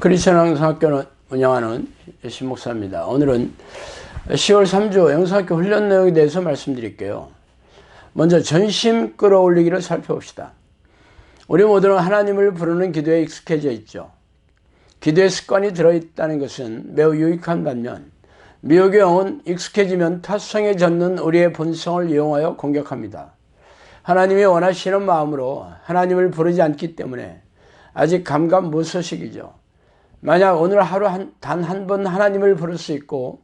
크리스천 영성학교를 운영하는 신목사입니다. 오늘은 10월 3주 영성학교 훈련 내용에 대해서 말씀드릴게요. 먼저 전심 끌어올리기를 살펴봅시다. 우리 모두는 하나님을 부르는 기도에 익숙해져 있죠. 기도의 습관이 들어있다는 것은 매우 유익한 반면 미혹의 영은 익숙해지면 타성에 젖는 우리의 본성을 이용하여 공격합니다. 하나님이 원하시는 마음으로 하나님을 부르지 않기 때문에 아직 감감무소식이죠. 만약 오늘 하루 단 한 번 하나님을 부를 수 있고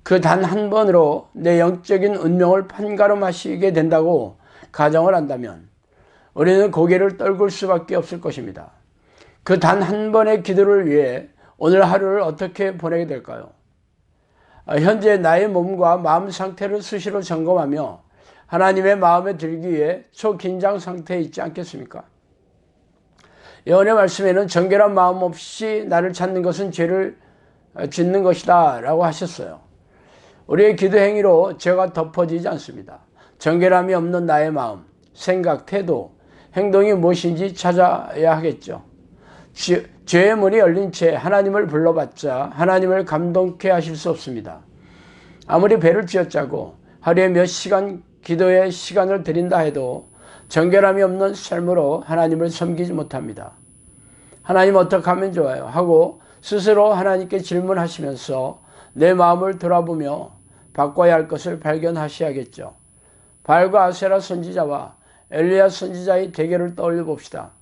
그 단 한 번으로 내 영적인 운명을 판가름하시게 된다고 가정을 한다면 우리는 고개를 떨굴 수밖에 없을 것입니다. 그 단 한 번의 기도를 위해 오늘 하루를 어떻게 보내게 될까요? 현재 나의 몸과 마음 상태를 수시로 점검하며 하나님의 마음에 들기 위해 초긴장 상태에 있지 않겠습니까? 예언의 말씀에는 정결한 마음 없이 나를 찾는 것은 죄를 짓는 것이다 라고 하셨어요. 우리의 기도 행위로 죄가 덮어지지 않습니다. 정결함이 없는 나의 마음, 생각, 태도, 행동이 무엇인지 찾아야 하겠죠. 죄의 문이 열린 채 하나님을 불러봤자 하나님을 감동케 하실 수 없습니다. 아무리 배를 쥐어짜고 하루에 몇 시간 기도의 시간을 드린다 해도 정결함이 없는 삶으로 하나님을 섬기지 못합니다. 하나님 어떻게 하면 좋아요? 하고 스스로 하나님께 질문하시면서 내 마음을 돌아보며 바꿔야 할 것을 발견하셔야겠죠. 바알과 아세라 선지자와 엘리야 선지자의 대결을 떠올려 봅시다.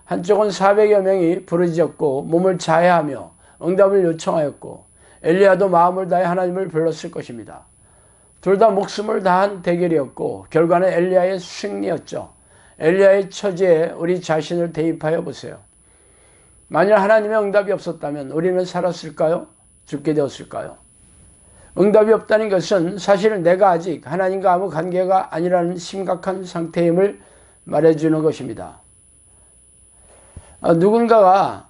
한쪽은 400여 명이 부르짖었고 몸을 자해하며 응답을 요청하였고 엘리야도 마음을 다해 하나님을 불렀을 것입니다. 둘 다 목숨을 다한 대결이었고 결과는 엘리야의 승리였죠. 엘리야의 처지에 우리 자신을 대입하여 보세요. 만일 하나님의 응답이 없었다면 우리는 살았을까요? 죽게 되었을까요? 응답이 없다는 것은 사실은 내가 아직 하나님과 아무 관계가 아니라는 심각한 상태임을 말해주는 것입니다. 누군가가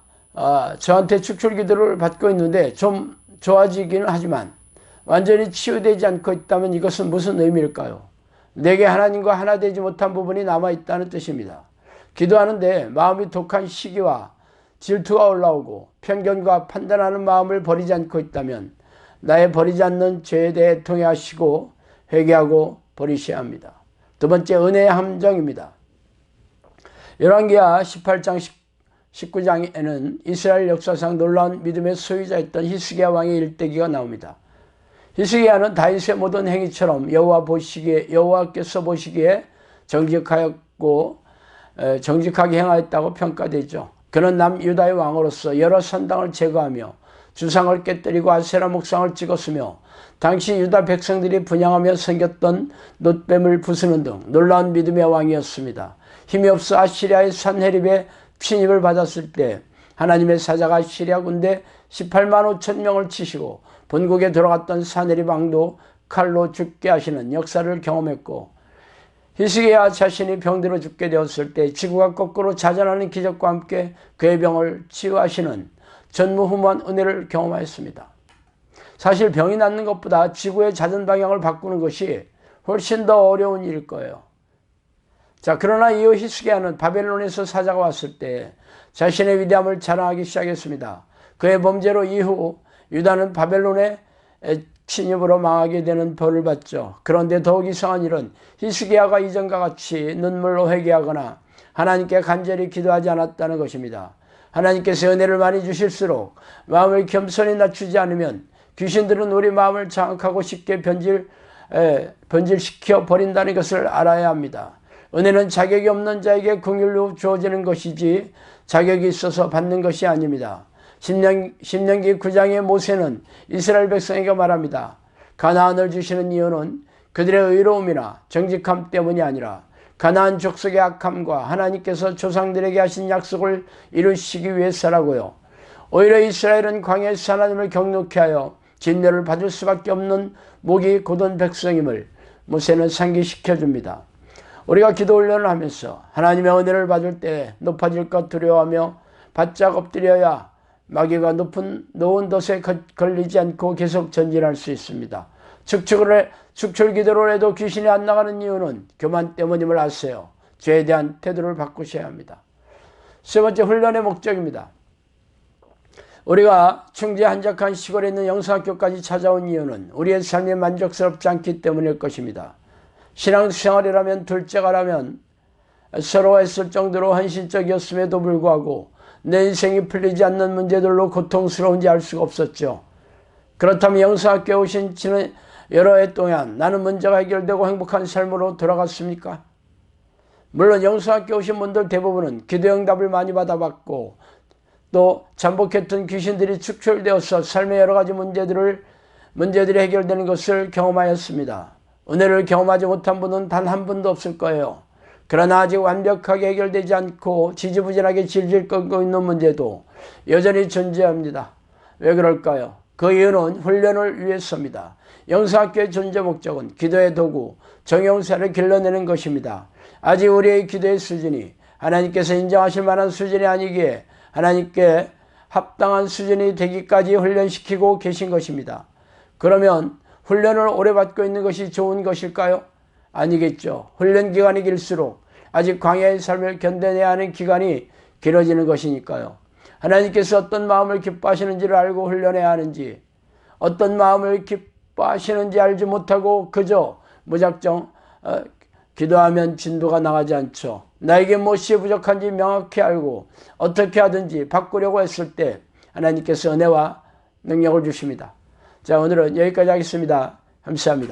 저한테 축출 기도를 받고 있는데 좀 좋아지기는 하지만 완전히 치유되지 않고 있다면 이것은 무슨 의미일까요? 내게 하나님과 하나 되지 못한 부분이 남아있다는 뜻입니다. 기도하는데 마음이 독한 시기와 질투가 올라오고 편견과 판단하는 마음을 버리지 않고 있다면 나의 버리지 않는 죄에 대해 통회하시고 회개하고 버리셔야 합니다. 두 번째, 은혜의 함정입니다. 열왕기하 18장 19장에는 이스라엘 역사상 놀라운 믿음의 소유자였던 히스기야 왕의 일대기가 나옵니다. 히스기야는 다윗의 모든 행위처럼 여호와께서 보시기에 정직하게 행하였다고 평가되죠. 그는 남유다의 왕으로서 여러 산당을 제거하며 주상을 깨뜨리고 아세라 목상을 찍었으며 당시 유다 백성들이 분향하며 섬겼던 놋뱀을 부수는 등 놀라운 믿음의 왕이었습니다. 힘이 없어 아시리아의 산헤립에 침입을 받았을 때 하나님의 사자가 시리아 군대 18만 5천 명을 치시고 본국에 돌아갔던 산헤립 왕도 칼로 죽게 하시는 역사를 경험했고 히스기야 자신이 병들어 죽게 되었을 때 지구가 거꾸로 자전하는 기적과 함께 그의 병을 치유하시는 전무후무한 은혜를 경험하였습니다. 사실 병이 낫는 것보다 지구의 자전 방향을 바꾸는 것이 훨씬 더 어려운 일일 거예요. 자, 그러나 이후 히스기야는 바벨론에서 사자가 왔을 때 자신의 위대함을 자랑하기 시작했습니다. 그의 범죄로 이후 유다는 바벨론의 침입으로 망하게 되는 벌을 받죠. 그런데 더욱 이상한 일은 히스기야가 이전과 같이 눈물로 회개하거나 하나님께 간절히 기도하지 않았다는 것입니다. 하나님께서 은혜를 많이 주실수록 마음을 겸손히 낮추지 않으면 귀신들은 우리 마음을 장악하고 쉽게 변질시켜 버린다는 것을 알아야 합니다. 은혜는 자격이 없는 자에게 긍휼로 주어지는 것이지 자격이 있어서 받는 것이 아닙니다. 신명기 9장의 모세는 이스라엘 백성에게 말합니다. 가나안을 주시는 이유는 그들의 의로움이나 정직함 때문이 아니라 가나안 족속의 악함과 하나님께서 조상들에게 하신 약속을 이루시기 위해서라고요. 오히려 이스라엘은 광야에서 하나님을 경노케 하여 진노를 받을 수밖에 없는 목이 곧은 백성임을 모세는 상기시켜줍니다. 우리가 기도 훈련을 하면서 하나님의 은혜를 받을 때 높아질 것 두려워하며 바짝 엎드려야 마귀가 높은 덫에 걸리지 않고 계속 전진할 수 있습니다. 축출 기도를 해도 귀신이 안 나가는 이유는 교만 때문임을 아세요. 죄에 대한 태도를 바꾸셔야 합니다. 세 번째, 훈련의 목적입니다. 우리가 충주 한적한 시골에 있는 영성학교까지 찾아온 이유는 우리의 삶이 만족스럽지 않기 때문일 것입니다. 신앙생활이라면 둘째가라면 서로가 했을 정도로 헌신적이었음에도 불구하고 내 인생이 풀리지 않는 문제들로 고통스러운지 알 수가 없었죠. 그렇다면 영성학교에 오신 지난 여러 해 동안 나는 문제가 해결되고 행복한 삶으로 돌아갔습니까? 물론 영성학교에 오신 분들 대부분은 기도 응답을 많이 받아봤고 또 잠복했던 귀신들이 축출되어서 삶의 여러 가지 문제들이 해결되는 것을 경험하였습니다. 은혜를 경험하지 못한 분은 단 한 분도 없을 거예요. 그러나 아직 완벽하게 해결되지 않고 지지부진하게 질질 끌고 있는 문제도 여전히 존재합니다. 왜 그럴까요? 그 이유는 훈련을 위해서입니다. 영성학교의 존재 목적은 기도의 도구, 정용사를 길러내는 것입니다. 아직 우리의 기도의 수준이 하나님께서 인정하실 만한 수준이 아니기에 하나님께 합당한 수준이 되기까지 훈련시키고 계신 것입니다. 그러면 훈련을 오래 받고 있는 것이 좋은 것일까요? 아니겠죠. 훈련 기간이 길수록 아직 광야의 삶을 견뎌내야 하는 기간이 길어지는 것이니까요. 하나님께서 어떤 마음을 기뻐하시는지를 알고 훈련해야 하는지, 어떤 마음을 기뻐하시는지 알지 못하고 그저 무작정 기도하면 진도가 나가지 않죠. 나에게 무엇이 부족한지 명확히 알고 어떻게 하든지 바꾸려고 했을 때 하나님께서 은혜와 능력을 주십니다. 자, 오늘은 여기까지 하겠습니다. 감사합니다.